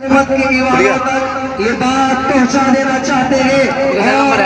حکومت کی دیواروں تک یہ بات پہنچا دینا چاہتے ہیں اور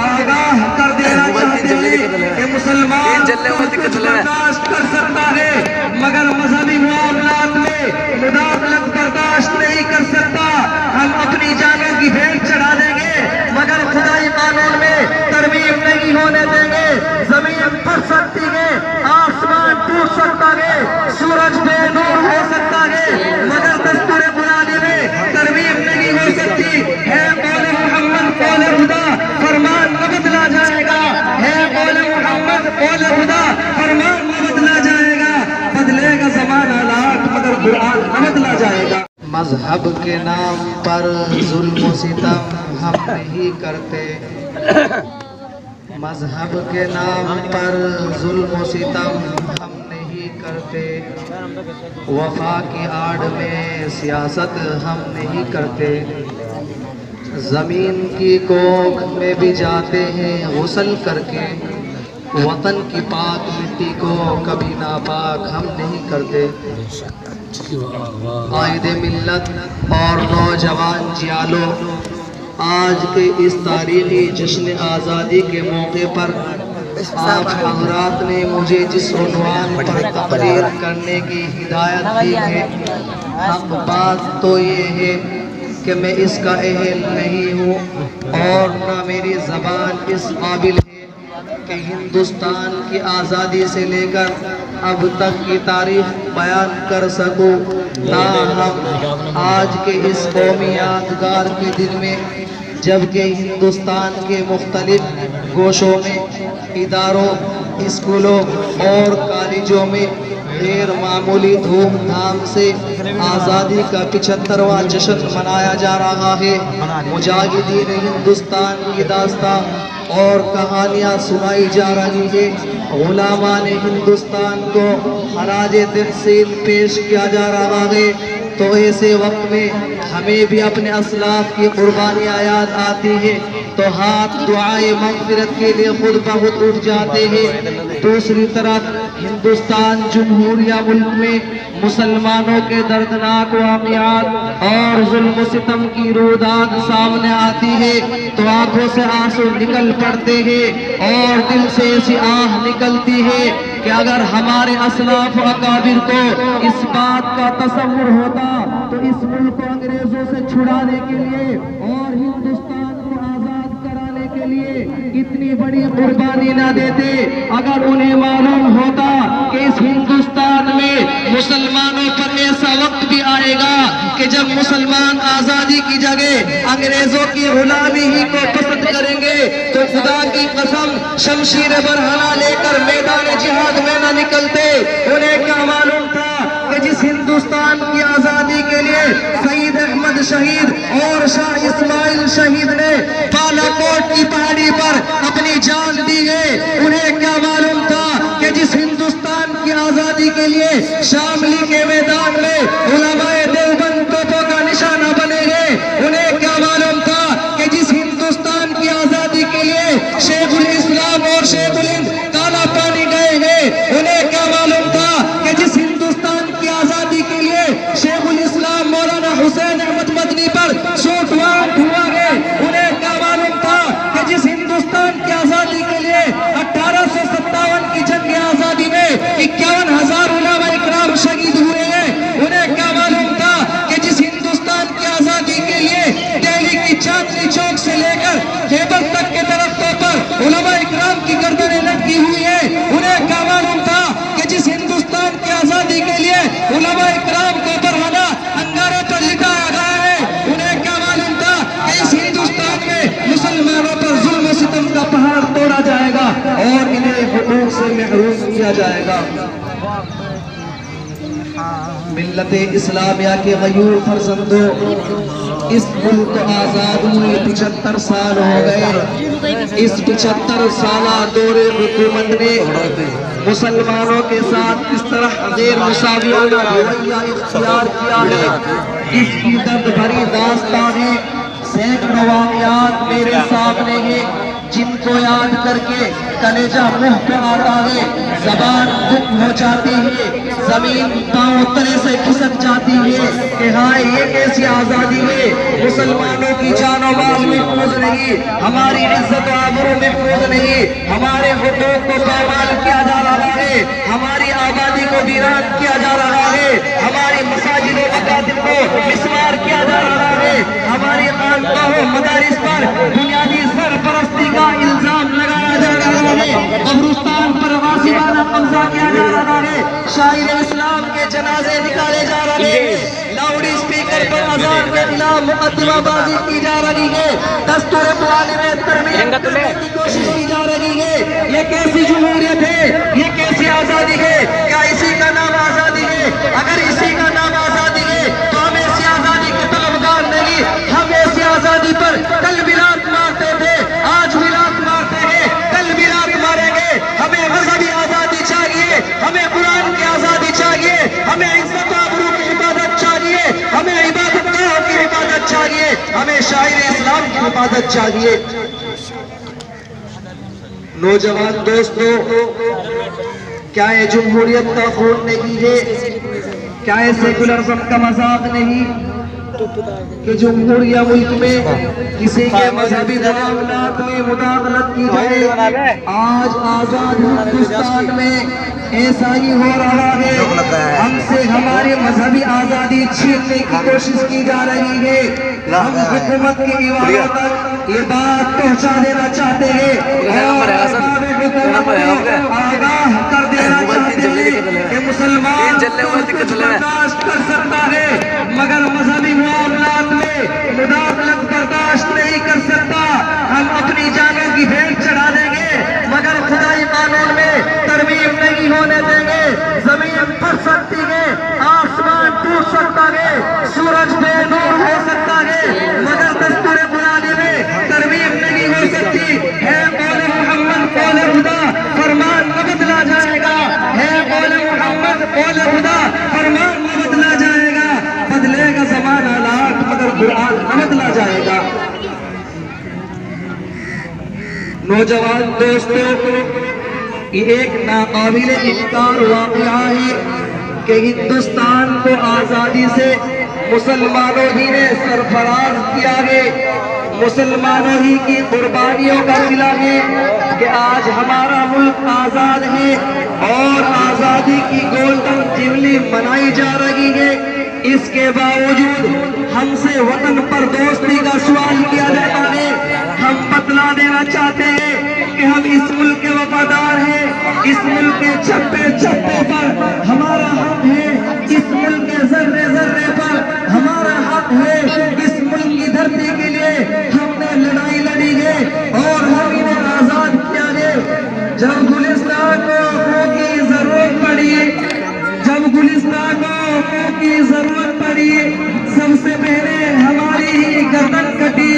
آگاہ کر دینا چاہتے ہیں کہ مسلمان سب کچھ برداشت کر سکتا ہے مگر مذہبی معاملات میں مداخلت برداشت نہیں کر سکتا. ہم اپنی جانوں کی بھیٹ چڑھا دیں گے مگر خدائی قانون میں ترمیم نہیں ہونے دیں گے. زمین پھٹ سکتی ہے, آسمان ٹوٹ سکتا ہے, سورج بے نور ہو سکتا ہے مگر دستور بنانے میں ترمیم نہیں ہو سکتی. ہے قول محمد قول خدا, فرمان نہ بدلا جائے گا. ہے قول محمد قول خدا, فرمان نہ بدلا جائے گا. بدلے گا زمانہ لاکھ مگر قرآن نہ بدلا جائے گا. مذہب کے نام پر ظلم و ستم ہم نہیں کرتے. مذہب کے نام پر ظلم و ستم ہم نہیں کرتے. وفا کی آڑ میں سیاست ہم نہیں کرتے. زمین کی کوکھ میں بھی جاتے ہیں غسل کر کے. وطن کی پاک مٹی کو کبھی ناپاک ہم نہیں کرتے. قائد ملت اور نوجوان جیالو, آج کے اس تاریخی جشن آزادی کے موقع پر آپ حضرات نے مجھے جس عنوان پر تقریر کرنے کی ہدایت دی ہے, حق بات تو یہ ہے کہ میں اس کا اہل نہیں ہوں اور نہ میری زبان اس قابل ہے کہ ہندوستان کی آزادی سے لے کر اب تک کی تاریخ بیان کر سکوں. تاہم آج کے اس قومی یادگار کے دن میں جبکہ ہندوستان کے مختلف گوشوں میں, اداروں, اسکولوں اور کالجوں میں غیر معمولی دھوم دھام سے آزادی کا 75واں جشن منایا جا رہا ہے, مجاہدین ہندوستان کی داستان اور کہانیاں سنائی جا رہی ہے, غلامان ہندوستان کو خراج تحسین پیش کیا جا رہا ہے, تو ایسے وقت میں ہمیں بھی اپنے اسلاف کی قربانیاں یاد آتی ہیں تو ہاتھ دعائے مغفرت کے لیے خود بخود اٹھ جاتے ہیں. دوسری طرف ہندوستان جمہوریہ ملک میں مسلمانوں کے دردناک واقعات اور ظلم و ستم کی روداد سامنے آتی ہے تو آنکھوں سے آنسو نکل پڑتے ہیں اور دل سے ایسی آہ نکلتی ہے کہ اگر ہمارے اسلاف و اکابر کو اس بات کا تصور ہوتا تو اس ملک کو انگریزوں سے چھڑانے کے لیے اور ہندوستان کو آزاد کرانے کے لیے اتنی بڑی قربانی نہ دیتے. اگر انہیں معلوم ہوتا کہ اس ہندوستان میں مسلمانوں پر ایسا وقت بھی آئے گا کہ جب مسلمان آزادی کی جگہ انگریزوں کی غلامی ہی کو پسند کریں گے تو خدا کی قسم شمشیر برہنہ لے کر میدان جہاد میں نہ نکلتے. انہیں کیا معلوم تھا کہ جس ہندوستان کی آزادی کے لیے سید احمد شہید اور شاہ اسماعیل شہید نے بالا کوٹ کی پہاڑی پر اپنی جان دی ہے, انہیں کیا معلوم تھا کہ جس ہندوستان کی آزادی کے لیے شاملی کے میدان میں علماء دیوبند توپوں کا نشانہ بنے گے, انہیں کیا معلوم تھا کہ جس ہندوستان کی آزادی کے لیے شیخ الاسلام اور شیخ الہند کالا پانی گئے ہیں, انہیں کیا معلوم تھا کہ جس ہندوستان کی آزادی کے لیے شیخ الاسلام مولانا حسین احمد مدنی پر سوٹ وارنٹ ہوا ہے, انہیں کیا معلوم تھا کہ جس ہندوستان کی آزادی کے لیے 1857 کی جنگ آزادی میں 51,000 علماء اکرام شہید ہوئے ہیں, انہیں کیا معلوم تھا کہ جس ہندوستان کی آزادی کے لیے دہلی کی چاندنی چوک سے لے کر خیبر تک کے درختوں پر علماء اکرام کی گردنیں لٹکی ہوئی ہیں, انہیں کیا معلوم تھا کہ جس ہندوستان کی آزادی کے لیے علماء اکرام کو برہنہ انگارے پر لٹایا گیا ہے, انہیں کیا معلوم تھا کہ اس ہندوستان میں مسلمانوں پر ظلم و ستم کا پہاڑ توڑا جائے گا اور انہیں حقوق سے محروم کیا جائے گا. ملت اسلامیہ کے غیور فرزندوں, اس ملک کو آزاد ہوئے 75 سال ہو گئے. اس 75 سالہ دور حکومت نے مسلمانوں کے ساتھ کس طرح غیر مساویانہ رویہ اختیار کیا ہے, اس کی درد بھری داستانیں سینکڑوں واقعات میرے سامنے ہیں جن کو کو یاد کر کے کلیجہ منہ پہ آتا ہے، زبان گم ہو جاتی ہے، زمین پاؤں تلے سے کھسک جاتی ہے کہ ہائے یہ کیسی آزادی ہے۔ مسلمانوں کی جان و مال محفوظ نہیں، ہماری عزت و آبرو محفوظ نہیں، ہمارے حقوق کو پامال کیا جا رہا ہے، ہماری آبادی کو ویران کیا جا رہا ہے، ہماری مساجد و مکاتب کو مسمار کیا جا رہا ہے، ہماری خانقاہ و مدارس پر بنیادی سرپرستی کا الزام لگایا جا رہا ہے، قبرستان پر غاصبانہ قبضہ کیا جا رہا ہے، شاعر اسلام کے جنازے نکالے جا رہے ہیں، لاؤڈ اسپیکر پر اذان کے خلاف مقدمہ بازی کی جا رہی ہے، دستور قرآن میں ترمیم کرنے کی کوشش کی جا رہی ہے۔ یہ کیسی جمہوریت ہے، یہ کیسی آزادی ہے؟ کیا اسی کا نام آزادی ہے؟ اگر اسی کا نام آزادی ہے تو ہم ایسی آزادی کے طلبگار نہیں، ہم ایسی آزادی پر کل بھی لات مارتے تھے، آج بھی لات مارتے ہیں، کل بھی لات ماریں گے۔ ہمیں مذہبی آزادی چاہیے، ہمیں قرآن کی آزادی چاہیے، ہمیں عزت و آبرو کی حفاظت چاہیے، ہمیں عبادت گاہ کی حفاظت چاہیے، ہمیں شاعر اسلام کی حفاظت چاہیے۔ نوجوان دوستو، کیا یہ جمہوریت کا خون نہیں ہے؟ کیا یہ سیکولرزم کا مذاق نہیں کہ جمہوریہ ملک میں کسی کے مذہبی معاملات میں مداخلت کی جائے؟ آج آزاد ہندوستان میں ایسا ہی ہو رہا ہے، ہم سے ہماری مذہبی آزادی چھیننے کی کوشش کی جا رہی ہے۔ ہم حکومت کے ایوانوں تک یہ بات پہنچا دینا چاہتے ہیں اور آگاہ کر دینا چاہتے ہیں کہ مسلمان کچھ برداشت کر سکتا ہے مگر مذہبی معاملات میں مداخلت برداشت نہیں کر سکتا۔ ہم اپنی جانوں کی بھیٹ چڑھا دیں گے مگر خدائی قانون میں ترمیم نہیں ہونے دیں گے۔ زمین پھٹ سکتی ہے، آسمان ٹوٹ سکتا ہے، سورج بے نور ہو سکتا ہے مگر دستور قرآن میں ترمیم نہیں ہو سکتی۔ ہے قول محمد قول خدا، فرمان نہ بدلا جائے گا، ہے قول محمد قول خدا، فرمان نہ بدلا جائے گا۔ بدلے گا زمانہ لاکھ مگر قرآن نہ بدلا جائے گا۔ نوجوان دوستو، یہ ایک ناقابل انکار واقعہ ہے کہ ہندوستان کو آزادی سے مسلمانوں ہی نے سرفراز کیا ہے، مسلمانوں ہی کی قربانیوں کا صلہ ہے کہ آج ہمارا ملک آزاد ہے اور آزادی کی گولڈن جوبلی منائی جا رہی ہے۔ اس کے باوجود ہم سے وطن پر دوستی کا سوال کیا جاتا ہے۔ ہم بتلا دینا چاہتے ہیں کہ ہم اس ملک کے وفادار ہیں، اس ملک کے چپے چپے پر ہمارا حق ہے، اس ملک کے ذرے ذرے پر ہمارا حق ہے، اس ملک کی دھرتی کے لیے ہم نے لڑائی لڑی ہے اور ہم انہیں آزاد کیا ہے۔ جب گلستان کو حقوق کی ضرورت پڑی، جب گلستان کو حقوق کی ضرورت پڑی، سب سے پہلے ہماری ہی گردن کٹی،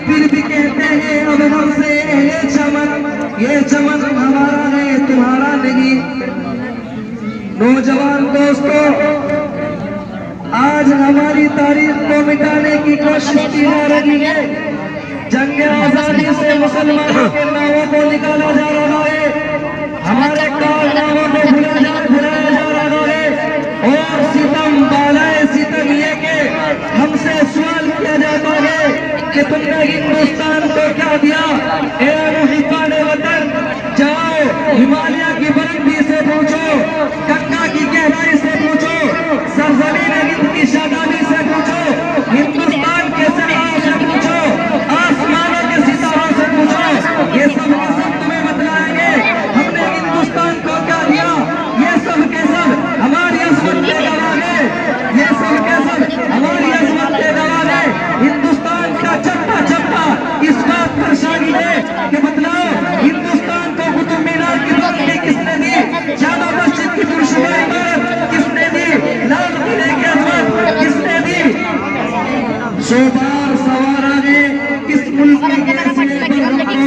پھر بھی کہتے ہیں اب ہم سے یہ چمن ہمارا ہے تمہارا نہیں۔ نوجوان دوستو، آج ہماری تاریخ کو مٹانے کی کوشش کی جا رہی ہے، جنگ آزادی سے مسلمانوں کے ناموں کو نکالا جا رہا ہے، ہمارے کارناموں کو بھلایا جا رہا ہے اور ستم بالائے ستم یہ کہ ہم سے سوال کیا جاتا ہے کہ تم نے ہندوستان کو کیا دیا؟ اے محبان وطن، جاؤ ہمالیہ کی بلندی سے پوچھو، گنگا کی گہرائی سے پوچھو، سرزمین ہند کی شادابی سے پوچھو، ہندوستان کے صحرا سے پوچھو، آسمانوں کے ستاروں سے پوچھو، یہ سب کے سب تمہیں بتلائیں گے ہم نے ہندوستان کو کیا دیا۔ یہ سب کے سب ہماری عظمت کے گواہ ہیں، یہ سب کے سب ہماری عظمت کے گواہ ہیں۔ ہندوستان کا چپا چپا اس بات پر شاہد ہے کہ بتلاؤ ہندوستان کو قطب مینار کی بلندی کس نے دی؟ جامع مسجد کی پرشمار عمارت کس نے دی؟ لال قلعے کی عظمت کس نے دی؟ سو بار سوارا ہے اس ملک کے گیسوے پر ہم کو،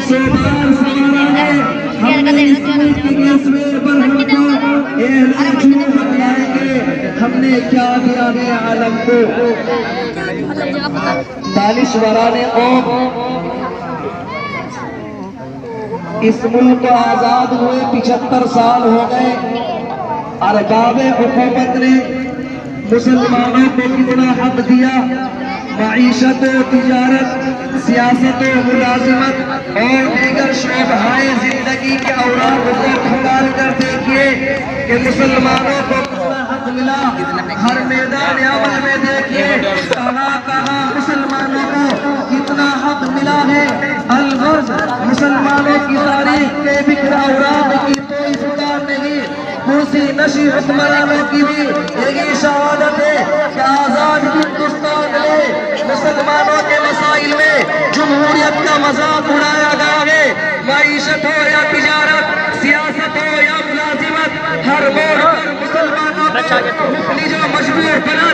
سو بار سوارا ہے ہم نے اس ملک کے گیسوے پر ہم کو، اہل جھوٹ بتلائیں گے ہم نے کیا دیا ہے عالم کو۔ دانشوران قوم اس ملک کو آزاد ہوئے 75 سال ہو گئے، ارباب حکومت نے مسلمانوں کو کتنا حق دیا، معیشت و تجارت، سیاست و ملازمت اور دیگر شعبۂ زندگی کے اوراق کو کھنگال کر دیکھیے کہ مسلمانوں کو کتنا حق ملا۔ ہر میدان عمل میں دیکھیے کہاں کہاں مسلمانوں کو کتنا حق ملا ہے۔ الغرض مسلمانوں کی تاریخ کے بکھرا اوراق کی کوئی جدا نہیں، کرسی نشی حکمرانوں کی بھی یہی شہادت ہے کہ آزاد ہندوستان میں مسلمانوں کے مسائل میں جمہوریت کا مذاق اڑایا گیا ہے۔ معیشت ہو یا تجارت، سیاست ہو یا ملازمت، ہر موڑ پر مسلمانوں کو جو مجبور بنا